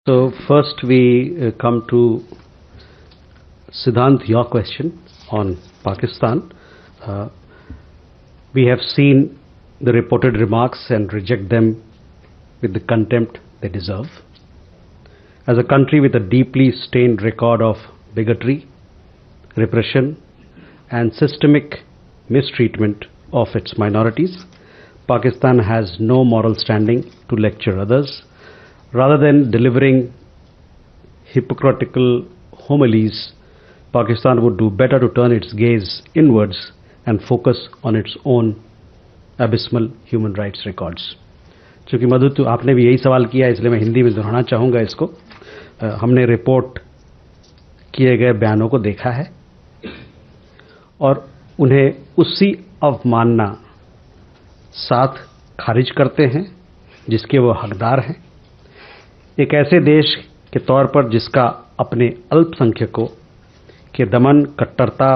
So first we come to Siddhant, your question on Pakistan. We have seen the reported remarks and reject them with the contempt they deserve. As a country with a deeply stained record of bigotry, repression, and systemic mistreatment of its minorities, Pakistan has no moral standing to lecture others. Rather than delivering hypocritical homilies, Pakistan would do better to turn its gaze inwards and focus on its own abysmal human rights records. चूंकि मधु तो आपने भी यही सवाल किया इसलिए मैं हिंदी में दोहराना चाहूँगा इसको। हमने रिपोर्ट किए गए बयानों को देखा है और उन्हें उसी अवमानना साथ खारिज करते हैं जिसके वो हकदार हैं। एक ऐसे देश के तौर पर जिसका अपने अल्पसंख्यकों के दमन, कट्टरता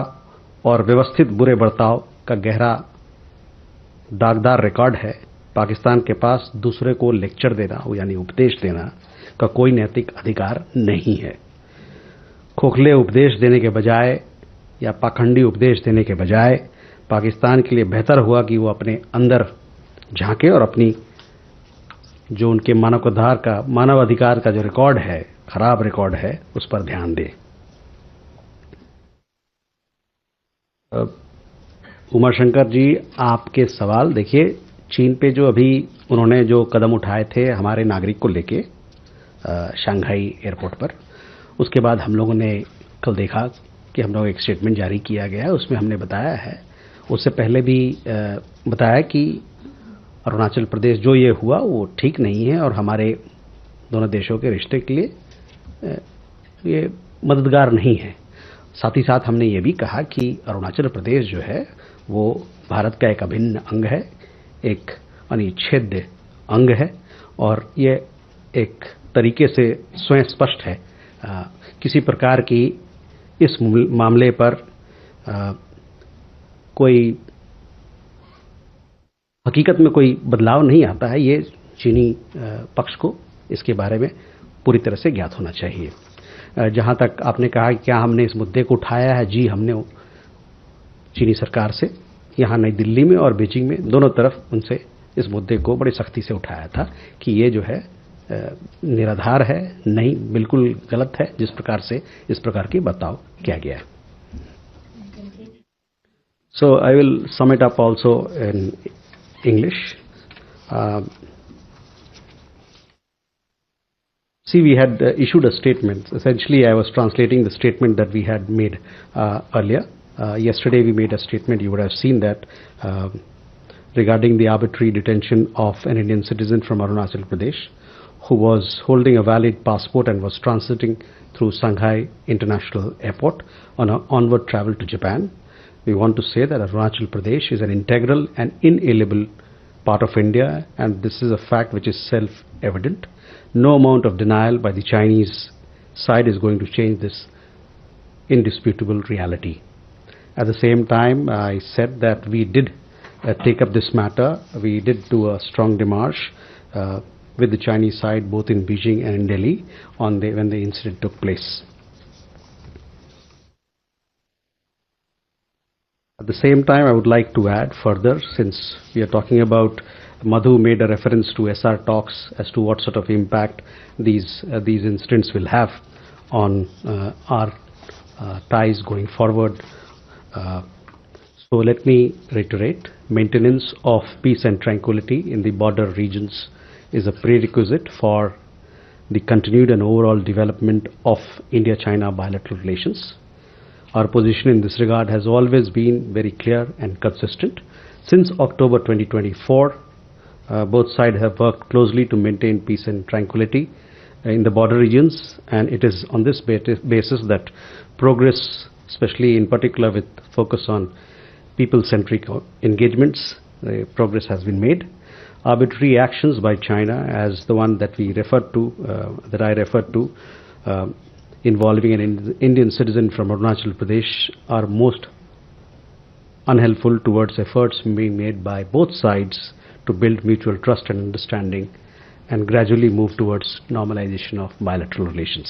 और व्यवस्थित बुरे बर्ताव का गहरा दागदार रिकॉर्ड है, पाकिस्तान के पास दूसरे को लेक्चर देना यानी उपदेश देना का कोई नैतिक अधिकार नहीं है। खोखले उपदेश देने के बजाय या पाखंडी उपदेश देने के बजाय पाकिस्तान के लिए बेहतर हुआ कि वो अपने अंदर झांके और अपनी जो उनके मानव अधिकार का जो रिकॉर्ड है, खराब रिकॉर्ड है, उस पर ध्यान दे। उमा शंकर जी, आपके सवाल देखिए, चीन पे जो अभी उन्होंने जो कदम उठाए थे हमारे नागरिक को लेके शंघाई एयरपोर्ट पर, उसके बाद हम लोगों ने कल देखा कि हम लोग एक स्टेटमेंट जारी किया गया है। उसमें हमने बताया है, उससे पहले भी बताया कि अरुणाचल प्रदेश जो ये हुआ वो ठीक नहीं है और हमारे दोनों देशों के रिश्ते के लिए ये मददगार नहीं है। साथ ही साथ हमने ये भी कहा कि अरुणाचल प्रदेश जो है वो भारत का एक अभिन्न अंग है, एक अनिच्छेद्य अंग है और ये एक तरीके से स्वयं स्पष्ट है। किसी प्रकार की इस मामले पर कोई हकीकत में कोई बदलाव नहीं आता है। ये चीनी पक्ष को इसके बारे में पूरी तरह से ज्ञात होना चाहिए। जहां तक आपने कहा कि क्या हमने इस मुद्दे को उठाया है, जी हमने चीनी सरकार से यहाँ नई दिल्ली में और बीजिंग में दोनों तरफ उनसे इस मुद्दे को बड़ी सख्ती से उठाया था कि ये जो है निराधार है, नहीं, बिल्कुल गलत है जिस प्रकार से इस प्रकार की बर्ताव किया गया है। So I will sum it up also in English. See, we had issued a statement. Essentially, I was translating the statement that we had made earlier. Yesterday, we made a statement. You would have seen that regarding the arbitrary detention of an Indian citizen from Arunachal Pradesh who was holding a valid passport and was transiting through Shanghai International Airport on an onward travel to Japan. We want to say that Arunachal Pradesh is an integral and inalienable part of India, and this is a fact which is self-evident. No amount of denial by the Chinese side is going to change this indisputable reality. At the same time, I said that we did take up this matter. We did do a strong démarche with the Chinese side, both in Beijing and in Delhi, when the incident took place. At the same time, I would like to add further, since we are talking about, Madhu made a reference to SR talks as to what sort of impact these incidents will have on our ties going forward. So let me reiterate, maintenance of peace and tranquility in the border regions is a prerequisite for the continued and overall development of India-China bilateral relations. Our position in this regard has always been very clear and consistent. Since October 2024, both sides have worked closely to maintain peace and tranquility in the border regions, and it is on this basis that progress, especially in particular with focus on people-centric engagements, progress has been made. Arbitrary actions by China, as the one that we referred to, that I referred to, involving an Indian citizen from Arunachal Pradesh, are most unhelpful towards efforts being made by both sides to build mutual trust and understanding and gradually move towards normalization of bilateral relations.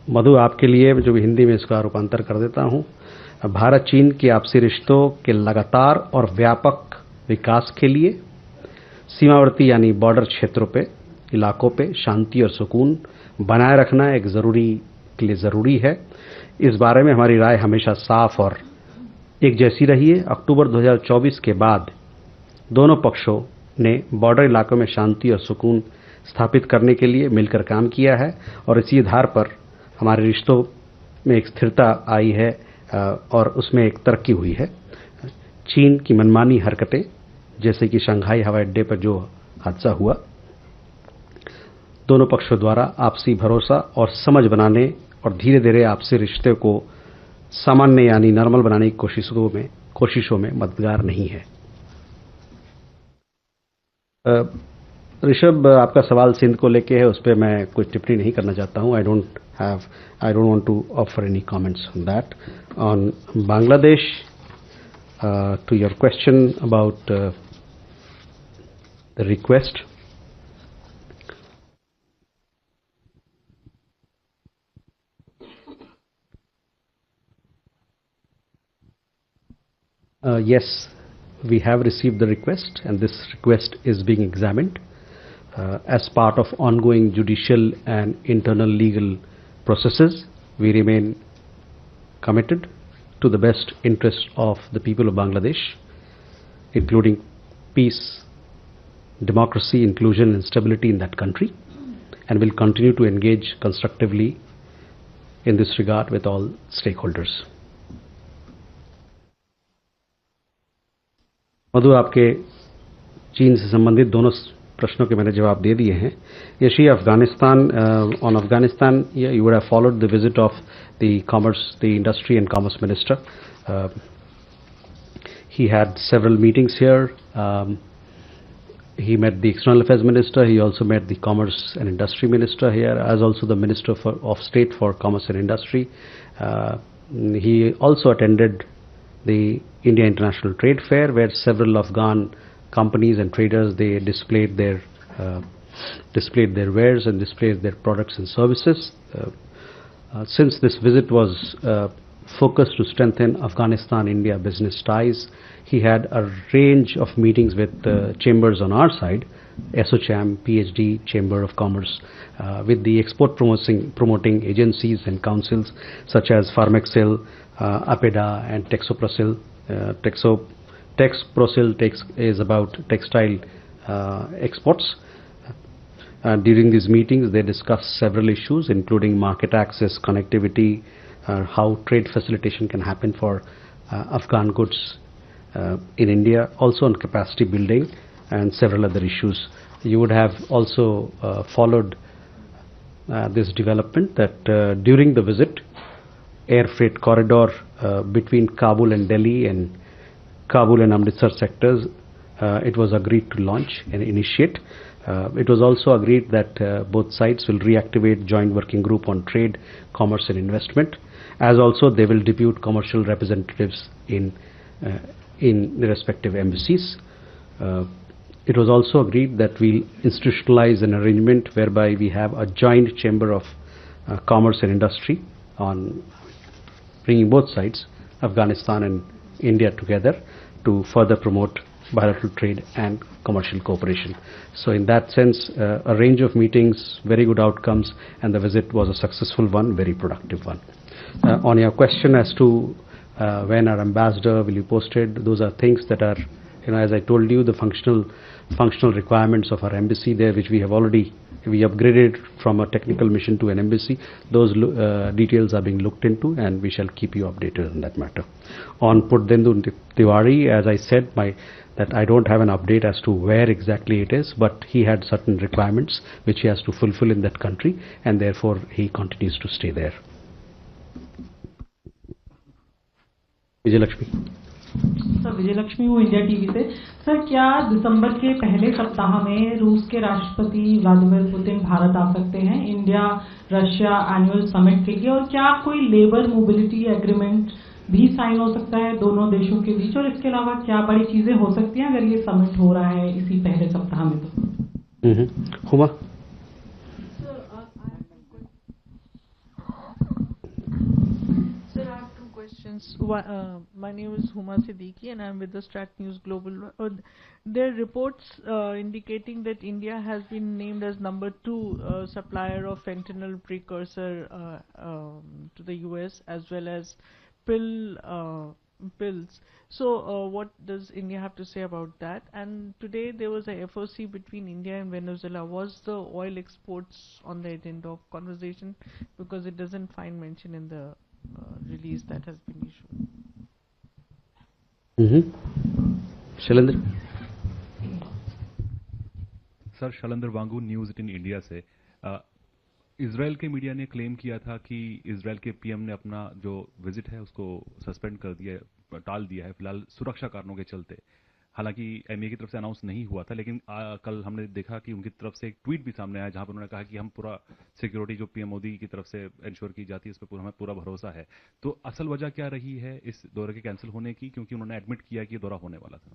मधु, आपके लिए जो हिंदी में इसका रूपांतर कर देता हूं, भारत चीन के आपसी रिश्तों के लगातार और व्यापक विकास के लिए सीमावर्ती यानी बॉर्डर क्षेत्रों पे, इलाकों पे शांति और सुकून बनाए रखना एक जरूरी है। इस बारे में हमारी राय हमेशा साफ और एक जैसी रही है। अक्टूबर 2024 के बाद दोनों पक्षों ने बॉर्डर इलाकों में शांति और सुकून स्थापित करने के लिए मिलकर काम किया है और इसी आधार पर हमारे रिश्तों में एक स्थिरता आई है और उसमें एक तरक्की हुई है। चीन की मनमानी हरकतें, जैसे कि शंघाई हवाई अड्डे पर जो हादसा हुआ, दोनों पक्षों द्वारा आपसी भरोसा और समझ बनाने और धीरे धीरे आपसी रिश्ते को सामान्य यानी नॉर्मल बनाने की कोशिशों में मददगार नहीं है। ऋषभ, आपका सवाल सिंध को लेके है, उस पर मैं कोई टिप्पणी नहीं करना चाहता हूं। I don't want to offer any comments on that. On Bangladesh, to your question about the request, yes, we have received the request, and this request is being examined as part of ongoing judicial and internal legal processes. We remain committed to the best interests of the people of Bangladesh, including peace, democracy, inclusion, and stability in that country, and will continue to engage constructively in this regard with all stakeholders. मधु, आपके चीन से संबंधित दोनों प्रश्नों के मैंने जवाब दे दिए हैं। Yeshi, Afghanistan, on Afghanistan, you would have followed the visit of the industry and commerce minister. He had several meetings here. He met the external affairs minister. He also met the commerce and industry minister here, as also the minister of state for commerce and industry. He also attended the India International Trade Fair, where several Afghan companies and traders, they displayed their wares and displayed their products and services. Since this visit was focused to strengthen Afghanistan-India business ties, he had a range of meetings with chambers on our side, ASSOCHAM, PhD, Chamber of Commerce, with the export promoting agencies and councils such as Pharmexil, APEDA and Texoprosil. Texoprosil is about textile exports. During these meetings, they discussed several issues, including market access, connectivity, how trade facilitation can happen for Afghan goods in India, also on capacity building and several other issues. You would have also followed this development that during the visit, air freight corridor between Kabul and Delhi and Kabul and Amritsar sectors, it was agreed to launch and initiate. It was also agreed that both sides will reactivate joint working group on trade, commerce and investment, as also they will depute commercial representatives in the respective embassies. It was also agreed that we'll institutionalize an arrangement whereby we have a joint chamber of commerce and industry on bringing both sides, Afghanistan and India, together to further promote bilateral trade and commercial cooperation. So in that sense, a range of meetings, very good outcomes, and the visit was a successful one, very productive one. On your question as to when our ambassador will be posted, those are things that are, as I told you, the functional requirements of our embassy there, which we upgraded from a technical mission to an embassy. Those details are being looked into, and we shall keep you updated on that matter. On Purdendu Tiwari, as I said, that I don't have an update as to where exactly it is, but he had certain requirements which he has to fulfill in that country, and therefore he continues to stay there. Vijayalakshmi. Sir, Vijayalakshmi हूँ India TV से। Sir, क्या दिसंबर के पहले सप्ताह में रूस के राष्ट्रपति व्लादिमीर पुतिन भारत आ सकते हैं इंडिया रशिया एनुअल समिट के लिए, और क्या कोई लेबर मोबिलिटी एग्रीमेंट भी साइन हो सकता है दोनों देशों के बीच, और इसके अलावा क्या बड़ी चीजें हो सकती हैं अगर ये समिट हो रहा है इसी पहले सप्ताह में? तो Huma. Sir, I have two questions. My name is Huma Siddiqui and I am with the Strat News Global. There are reports indicating that India has been named as number 2 supplier of fentanyl precursor to the US, as well as pills. So what does India have to say about that? And today there was a FOC between India and Venezuela. Was the oil exports on the agenda of conversation? Because it doesn't find mention in the release that has been issued. Shailendra. Sir, Shailendra Wangoo, news 18 India से। Israel के media ने claim किया था कि Israel के PM ने अपना जो विजिट है उसको सस्पेंड कर दिया, टाल दिया है फिलहाल सुरक्षा कारणों के चलते। हालांकि एमए की तरफ से अनाउंस नहीं हुआ था, लेकिन कल हमने देखा कि उनकी तरफ से एक ट्वीट भी सामने आया जहां पर उन्होंने कहा कि हम पूरा सिक्योरिटी जो पीएम मोदी की तरफ से इंश्योर की जाती है, इस पर हमें पूरा भरोसा है। तो असल वजह क्या रही है इस दौरे के कैंसिल होने की, क्योंकि उन्होंने एडमिट किया कि ये दौरा होने वाला था?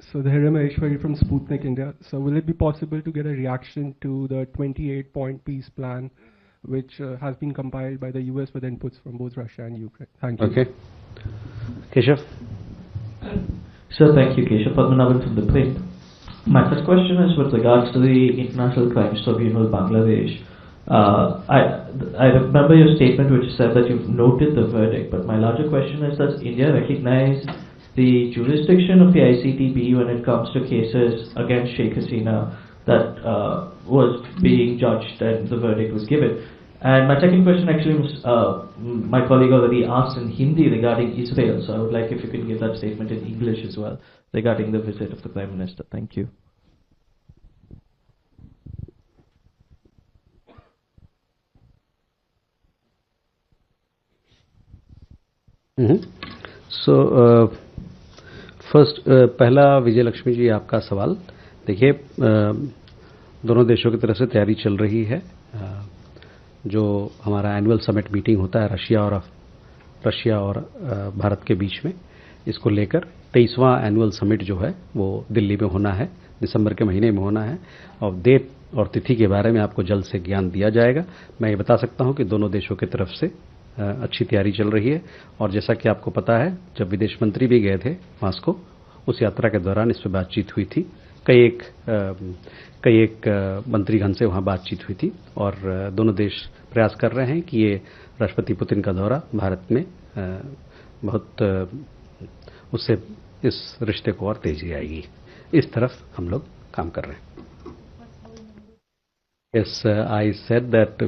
So the Hiram Aishwari from Sputnik India. So will it be possible to get a reaction to the 28-point peace plan which has been compiled by the US with inputs from both Russia and Ukraine? Thank you. Okay. Keshav. Sir, thank you. Keshav Padmanabhan from The Plate. My first question is with regards to the International Crimes Tribunal, Bangladesh. I remember your statement which said that you've noted the verdict, but my larger question is, does India recognize the jurisdiction of the ICTB when it comes to cases against Sheikh Hasina that was being judged and the verdict was given? And my second question actually was, my colleague already asked in Hindi regarding Israel, so I would like if you could give that statement in English as well regarding the visit of the Prime Minister. Thank you. So, first पहला विजय लक्ष्मी जी आपका सवाल देखिए, दोनों देशों की तरफ से तैयारी चल रही है। जो हमारा एनुअल समिट मीटिंग होता है रशिया और भारत के बीच में, इसको लेकर 23वां एनुअल समिट जो है वो दिल्ली में होना है, दिसंबर के महीने में होना है, और डेट और तिथि के बारे में आपको जल्द से ज्ञान दिया जाएगा। मैं ये बता सकता हूं कि दोनों देशों की तरफ से अच्छी तैयारी चल रही है, और जैसा कि आपको पता है जब विदेश मंत्री भी गए थे मॉस्को, उस यात्रा के दौरान इस पर बातचीत हुई थी। कई एक मंत्रीगण से वहां बातचीत हुई थी, और दोनों देश प्रयास कर रहे हैं कि ये राष्ट्रपति पुतिन का दौरा भारत में बहुत उससे इस रिश्ते को और तेजी आएगी, इस तरफ हम लोग काम कर रहे हैं। Yes, I said that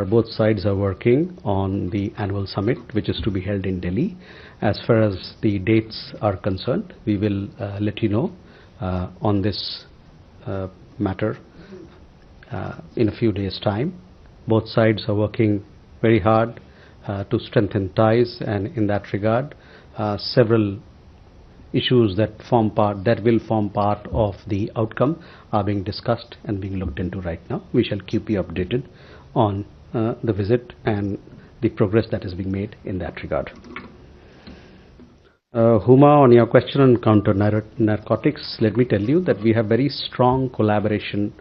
both sides are working on the annual summit, which is to be held in Delhi. As far as the dates are concerned, we will let you know on this matter in a few days' time. Both sides are working very hard to strengthen ties, and in that regard, several issues that will form part of the outcome are being discussed and being looked into right now. We shall keep you updated on the visit and the progress that is being made in that regard. Huma, on your question on counter narcotics, let me tell you that we have very strong collaboration,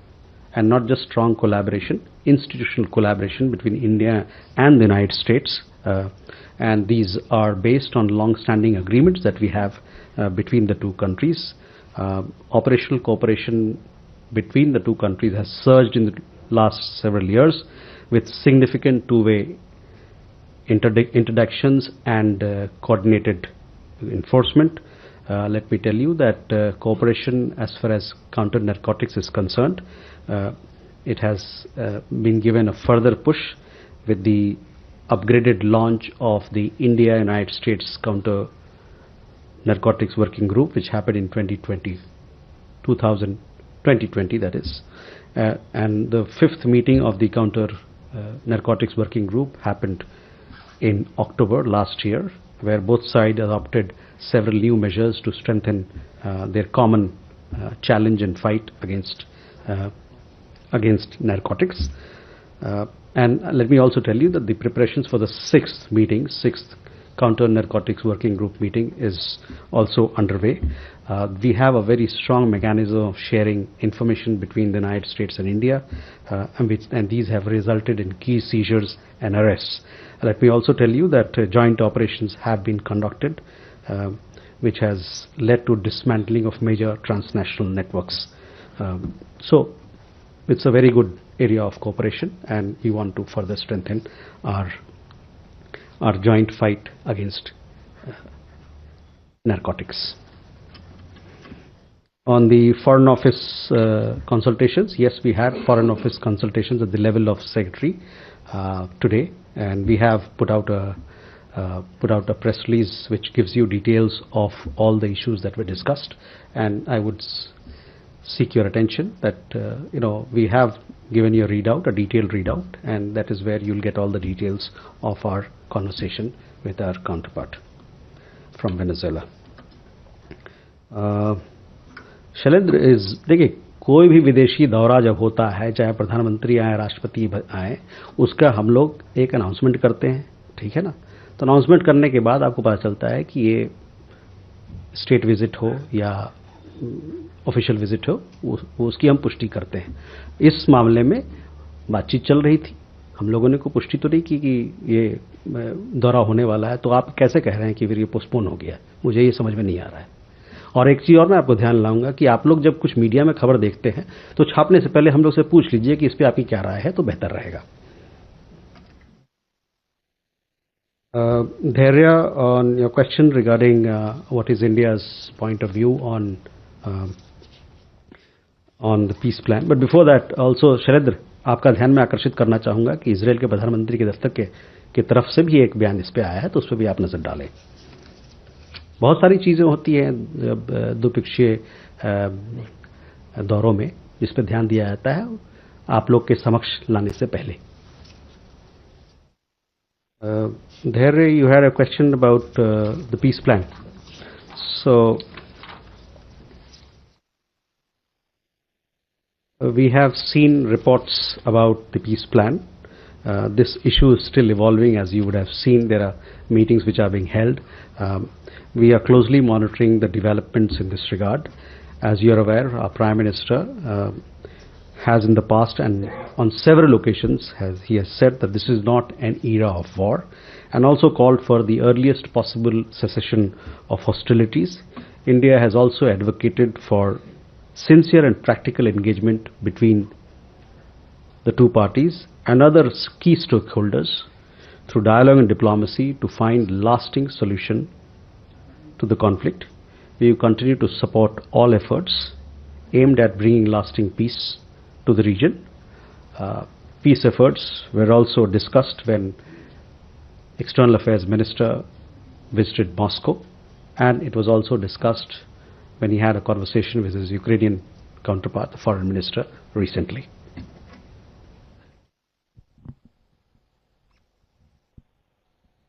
and not just strong collaboration, institutional collaboration between India and the United States, and these are based on long-standing agreements that we have between the two countries. Operational cooperation between the two countries has surged in the last several years, with significant two-way introductions and coordinated enforcement. Let me tell you that cooperation as far as counter narcotics is concerned, it has been given a further push with the upgraded launch of the India-United States Counter Narcotics Working Group, which happened in 2020, that is. And the fifth meeting of the Counter Narcotics Working Group happened in October last year, where both sides adopted several new measures to strengthen their common challenge and fight against narcotics. And let me also tell you that the preparations for the sixth Counter Narcotics Working Group meeting is also underway. We have a very strong mechanism of sharing information between the United States and India, and these have resulted in key seizures and arrests. Let me also tell you that joint operations have been conducted, which has led to dismantling of major transnational networks. So it's a very good area of cooperation, and we want to further strengthen our joint fight against narcotics. On the Foreign Office consultations, yes, we had Foreign Office consultations at the level of Secretary today, and we have put out a press release which gives you details of all the issues that were discussed. And I would seek your attention that we have given you a detailed readout, and that is where you'll get all the details of our conversation with our counterpart from Venezuela. Shailendra, देखिए, कोई भी विदेशी दौरा जब होता है, चाहे प्रधानमंत्री आए, राष्ट्रपति आए, उसका हम लोग एक अनाउंसमेंट करते हैं, ठीक है ना? तो अनाउंसमेंट करने के बाद आपको पता चलता है कि ये स्टेट विजिट हो या ऑफिशियल विजिट हो, उसकी हम पुष्टि करते हैं. इस मामले में बातचीत चल रही थी, हम लोगों ने कोई पुष्टि तो नहीं की कि ये दौरा होने वाला है, तो आप कैसे कह रहे हैं कि फिर ये पोस्टपोन हो गया? मुझे ये समझ में नहीं आ रहा है. और एक चीज और मैं आपको ध्यान लाऊंगा कि आप लोग जब कुछ मीडिया में खबर देखते हैं तो छापने से पहले हम लोग से पूछ लीजिए कि इस पे आपकी क्या राय है, तो बेहतर रहेगा. Dhairya, on your question regarding what is India's point of view on the peace plan, but before that also Shailendra, आपका ध्यान में आकर्षित करना चाहूंगा कि इजराइल के प्रधानमंत्री के दफ्तर की तरफ से भी एक बयान इस पे आया है, तो उस पर भी आप नजर डालें. बहुत सारी चीजें होती हैं जब द्विपक्षीय दौरों में, जिस पर ध्यान दिया जाता है आप लोग के समक्ष लाने से पहले. Dhairya, you had a question about the peace plan. So we have seen reports about the peace plan. This issue is still evolving. As you would have seen, there are meetings which are being held. We are closely monitoring the developments in this regard. As you are aware, our Prime Minister has in the past and on several occasions he has said that this is not an era of war, and also called for the earliest possible cessation of hostilities. India has also advocated for sincere and practical engagement between the two parties and other key stakeholders through dialogue and diplomacy to find lasting solution to the conflict. We will continue to support all efforts aimed at bringing lasting peace to the region. Peace efforts were also discussed when External Affairs Minister visited Moscow, and it was also discussed when he had a conversation with his Ukrainian counterpart, the Foreign Minister, recently.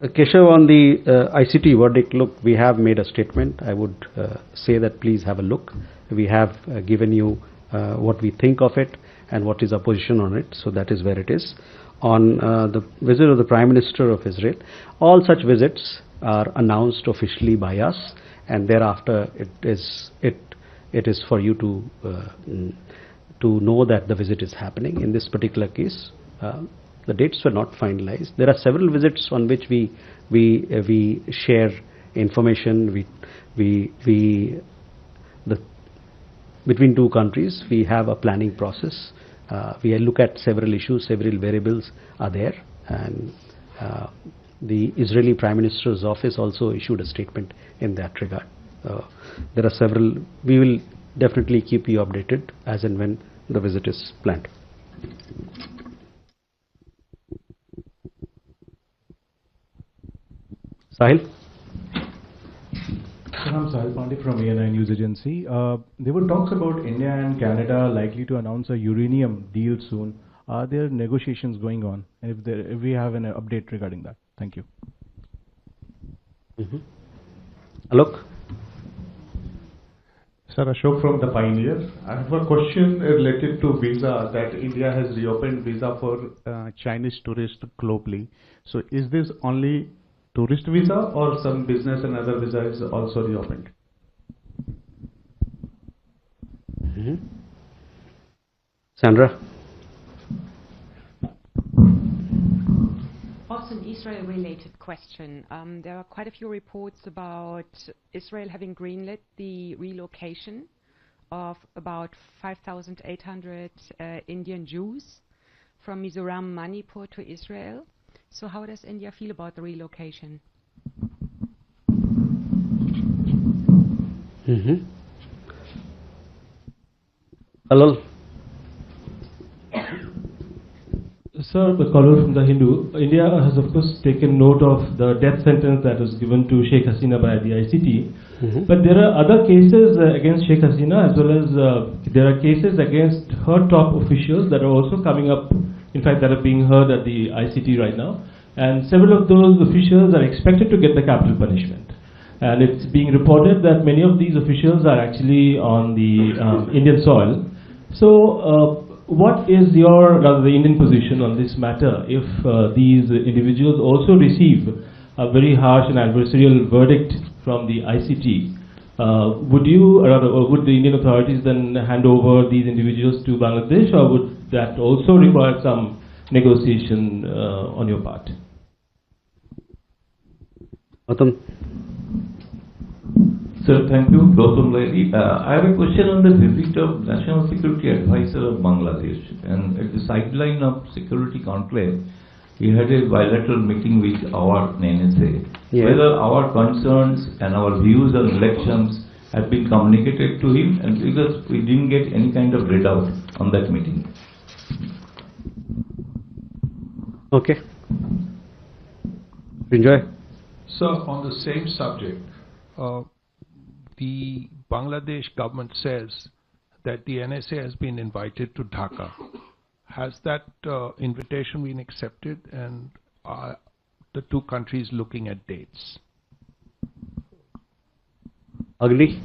Keshav, on the ICT verdict, look, we have made a statement. I would say that please have a look. We have given you what we think of it and what is our position on it, so that is where it is. On the visit of the Prime Minister of Israel, all such visits are announced officially by us, and thereafter it is for you to know that the visit is happening. In this particular case, the dates were not finalized. There are several visits on which we share information. Between two countries, we have a planning process. We look at several issues, several variables are there, and the Israeli Prime Minister's office also issued a statement in that regard. There are several. We will definitely keep you updated as and when the visit is planned. Sahil? I'm Sahil Pandey from ANI News Agency. There were talks about India and Canada likely to announce a uranium deal soon. Are there negotiations going on? If we have an update regarding that. Thank you. Alok? Sir, Ashok from The Pioneer. I have a question related to visa, that India has reopened visa for Chinese tourists globally. So is this only tourist visa or some business and other visa is also reopened? Sandra? Also an Israel-related question. There are quite a few reports about Israel having greenlit the relocation of about 5,800 Indian Jews from Mizoram, Manipur to Israel. So how does India feel about the relocation? Hello. Sir, the caller from The Hindu. India has of course taken note of the death sentence that was given to Sheikh Hasina by the ICT. But there are other cases against Sheikh Hasina, as well as there are cases against her top officials that are also coming up, in fact that are being heard at the ICT right now. And several of those officials are expected to get the capital punishment. And it's being reported that many of these officials are actually on the Indian soil. So what is your, rather the Indian position on this matter if these individuals also receive a very harsh and adversarial verdict from the ICT? Would you, or rather, or would the Indian authorities then hand over these individuals to Bangladesh, or would that also require some negotiation on your part? Gautam? Sir, thank you. Gautam Lairi. I have a question on the visit of National Security Advisor of Bangladesh. And at the sideline of Security Conclave, he had a bilateral meeting with our NSA. Yeah. Whether our concerns and our views on elections have been communicated to him, and because we didn't get any kind of readout on that meeting. Okay. Enjoy. So, on the same subject, the Bangladesh government says that the NSA has been invited to Dhaka. Has that invitation been accepted, and are the two countries looking at dates? Agni?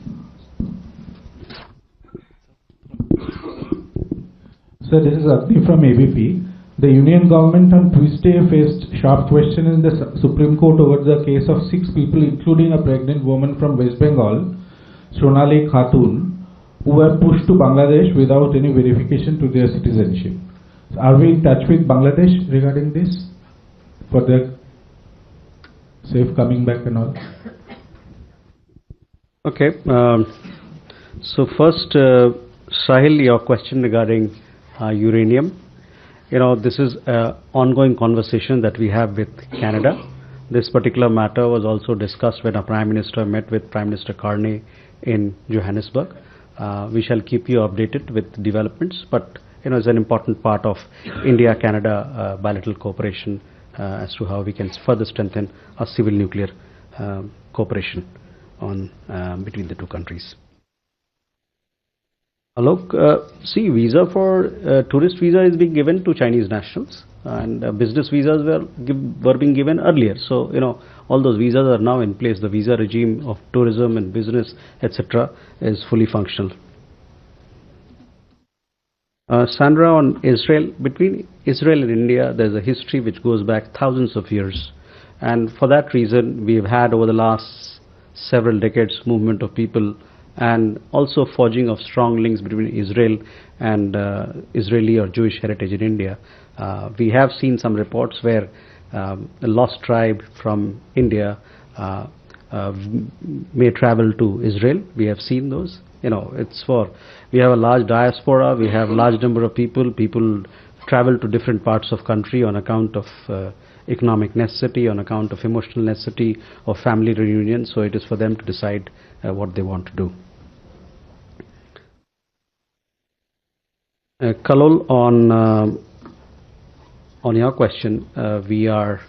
Sir, this is Agni from ABP. The Union government on Tuesday faced sharp questions in the Supreme Court over the case of 6 people, including a pregnant woman from West Bengal, Sonali Khatun, who were pushed to Bangladesh without any verification to their citizenship. Are we in touch with Bangladesh regarding this, for their safe coming back and all? Okay. So first, Sahil, your question regarding uranium. You know, this is an ongoing conversation that we have with Canada. This particular matter was also discussed when our Prime Minister met with Prime Minister Carney in Johannesburg. We shall keep you updated with developments, but you know, it's an important part of India-Canada bilateral cooperation as to how we can further strengthen our civil nuclear cooperation on between the two countries. Alok, see, visa for tourist visa is being given to Chinese nationals, and business visas were being given earlier. So you know, all those visas are now in place. The visa regime of tourism and business, etc., is fully functional. Sandra, on Israel, between Israel and India, there's a history which goes back thousands of years, and for that reason, we've had over the last several decades movement of people, and also forging of strong links between Israel and Israeli or Jewish heritage in India. We have seen some reports where a lost tribe from India may travel to Israel. We have seen those. You know, we have a large diaspora, we have a large number of people. People travel to different parts of country on account of economic necessity, on account of emotional necessity, or family reunion. So it is for them to decide what they want to do. Kalol, on your question, we are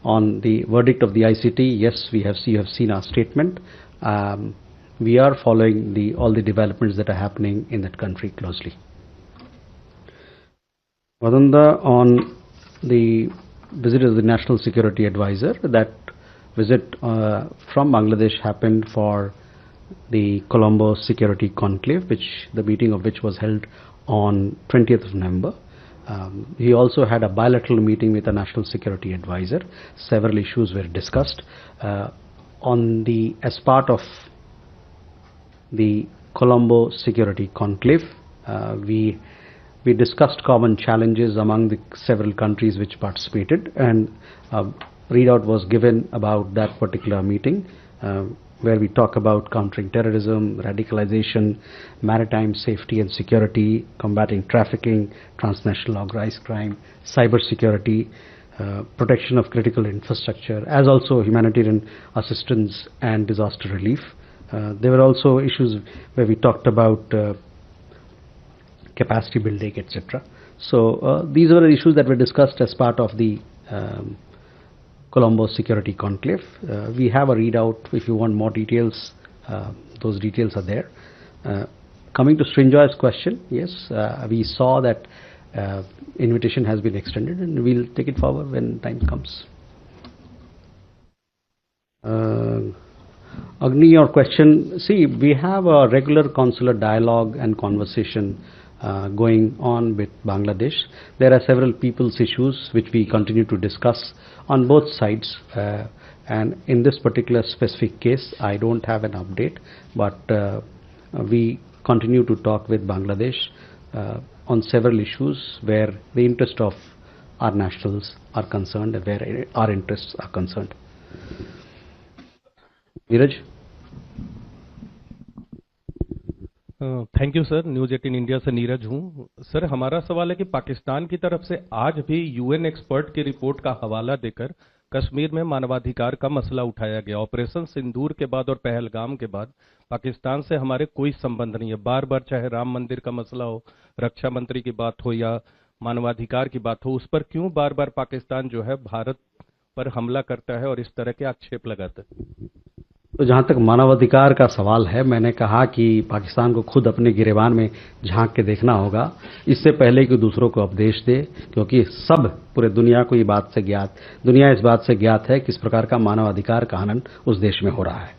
on the verdict of the ICT. Yes, you have seen our statement. We are following all the developments that are happening in that country closely. Vadanda, on the visit of the National Security Advisor, that visit from Bangladesh happened for the Colombo Security Conclave, the meeting of which was held on 20th of November. He also had a bilateral meeting with a national security advisor. Several issues were discussed. As part of the Colombo Security Conclave, we discussed common challenges among the several countries which participated, and a readout was given about that particular meeting, where we talk about countering terrorism, radicalization, maritime safety and security, combating trafficking, transnational organized crime, cyber security, protection of critical infrastructure, as also humanitarian assistance and disaster relief. There were also issues where we talked about capacity building, etc. So these were the issues that were discussed as part of the Colombo Security Conclave. We have a readout. If you want more details, those details are there. Coming to Srinjoy's question, yes, we saw that invitation has been extended, and we'll take it forward when time comes. Agni, your question, see, we have a regular consular dialogue and conversation going on with Bangladesh. There are several people's issues which we continue to discuss on both sides, and in this particular specific case I don't have an update, but we continue to talk with Bangladesh on several issues where the interest of our nationals are concerned and where our interests are concerned. Neeraj? Thank you sir. News 18 India से नीरज हूं। Sir, हमारा सवाल है कि पाकिस्तान की तरफ से आज भी यूएन एक्सपर्ट की रिपोर्ट का हवाला देकर कश्मीर में मानवाधिकार का मसला उठाया गया। ऑपरेशन सिंदूर के बाद और पहलगाम के बाद पाकिस्तान से हमारे कोई संबंध नहीं है। बार बार चाहे राम मंदिर का मसला हो, रक्षा मंत्री की बात हो या मानवाधिकार की बात हो, उस पर क्यों बार बार पाकिस्तान जो है भारत पर हमला करता है और इस तरह के आक्षेप लगाता है? तो जहाँ तक मानवाधिकार का सवाल है, मैंने कहा कि पाकिस्तान को खुद अपने गिरेबान में झांक के देखना होगा, इससे पहले कि दूसरों को उपदेश दे, क्योंकि सब पूरे दुनिया को दुनिया इस बात से ज्ञात है किस प्रकार का मानवाधिकार का हनन उस देश में हो रहा है।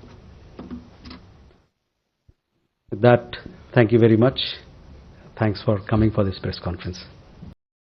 That, thank you very much. Thanks for coming for this press conference.